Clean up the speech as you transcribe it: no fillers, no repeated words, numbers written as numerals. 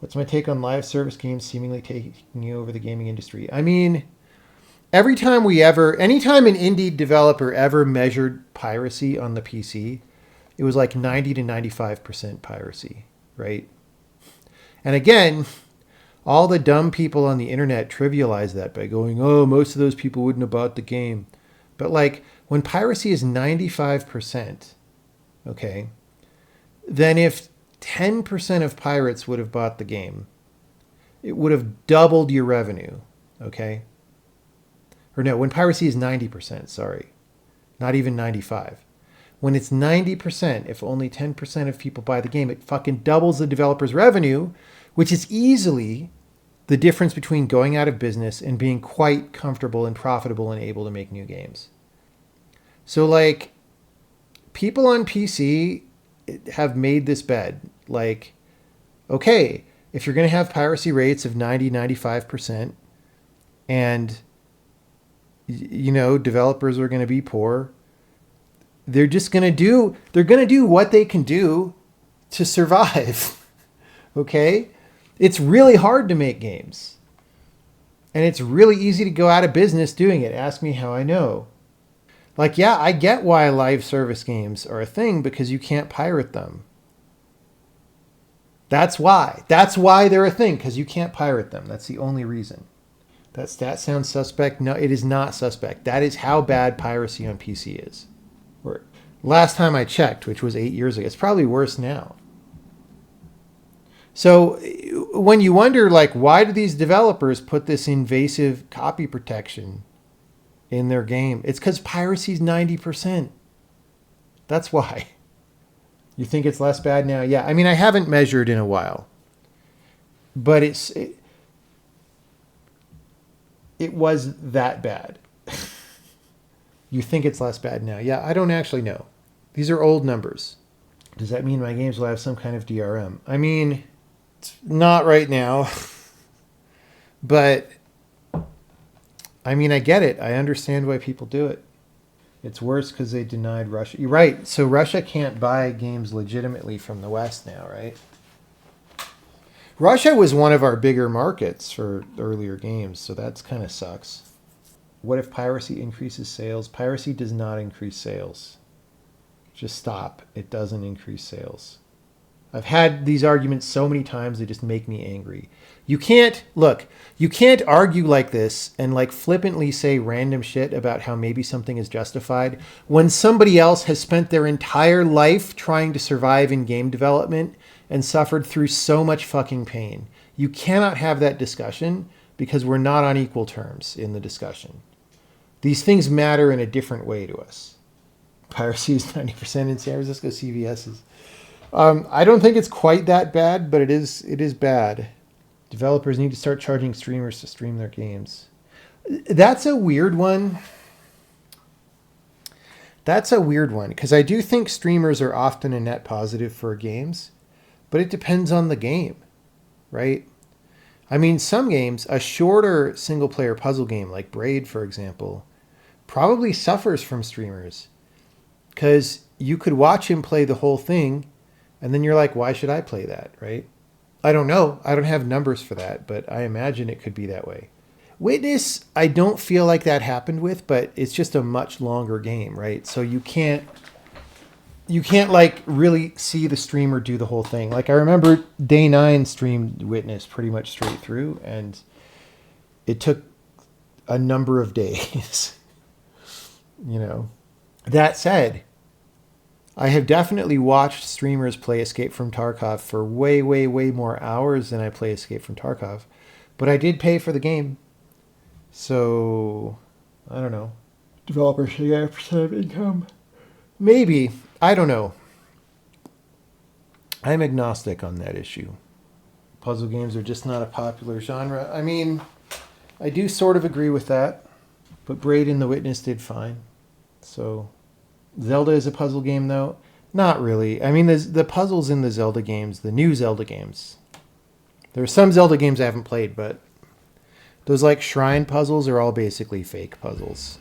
What's my take on live service games seemingly taking over the gaming industry? I mean, anytime an indie developer ever measured piracy on the PC, it was like 90 to 95% piracy, right? And again, all the dumb people on the internet trivialize that by going, oh, most of those people wouldn't have bought the game. But like when piracy is 95%, okay, then if 10% of pirates would have bought the game, it would have doubled your revenue, okay? Or no, when piracy is 90%, sorry, not even 95. When it's 90%, if only 10% of people buy the game, it fucking doubles the developer's revenue, which is easily the difference between going out of business and being quite comfortable and profitable and able to make new games. So like people on PC have made this bed. Like, okay, if you're going to have piracy rates of 90, 95% and, you know, developers are going to be poor, they're going to do what they can do to survive. Okay? It's really hard to make games. And it's really easy to go out of business doing it. Ask me how I know. Like, yeah, I get why live service games are a thing because you can't pirate them. That's why. That's why they're a thing, because you can't pirate them. That's the only reason. That sounds suspect. No, it is not suspect. That is how bad piracy on PC is. Last time I checked, which was 8 years ago, it's probably worse now. So when you wonder, like, why do these developers put this invasive copy protection in their game? It's because piracy is 90%. That's why. You think it's less bad now? Yeah. I mean, I haven't measured in a while, but it was that bad. You think it's less bad now? Yeah, I don't actually know. These are old numbers. Does that mean my games will have some kind of DRM? I mean, not right now. But, I mean, I get it. I understand why people do it. It's worse because they denied Russia. You're right. So Russia can't buy games legitimately from the West now, right? Russia was one of our bigger markets for earlier games, so that's kind of sucks. What if piracy increases sales? Piracy does not increase sales. Just stop. It doesn't increase sales. I've had these arguments so many times, they just make me angry. You can't argue like this and like flippantly say random shit about how maybe something is justified when somebody else has spent their entire life trying to survive in game development and suffered through so much fucking pain. You cannot have that discussion because we're not on equal terms in the discussion. These things matter in a different way to us. Piracy is 90% in San Francisco CVS's. I don't think it's quite that bad, but it is bad. Developers need to start charging streamers to stream their games. That's a weird one. Because I do think streamers are often a net positive for games, but it depends on the game, right? I mean, some games, a shorter single-player puzzle game like Braid, for example, probably suffers from streamers because you could watch him play the whole thing and then you're like, why should I play that, right? I don't know. I don't have numbers for that, but I imagine it could be that way. Witness, I don't feel like that happened with, but it's just a much longer game, right? So you can't like really see the streamer do the whole thing. Like I remember Day 9 streamed Witness pretty much straight through, and it took a number of days. You know, that said, I have definitely watched streamers play Escape from Tarkov for way, way, way more hours than I play Escape from Tarkov. But I did pay for the game. So, I don't know. Developers should get a percent of income. Maybe. I don't know. I'm agnostic on that issue. Puzzle games are just not a popular genre. I mean, I do sort of agree with that. But Braid and The Witness did fine. So, Zelda is a puzzle game, though? Not really. I mean, the puzzles in the Zelda games, the new Zelda games. There are some Zelda games I haven't played, but those like shrine puzzles are all basically fake puzzles.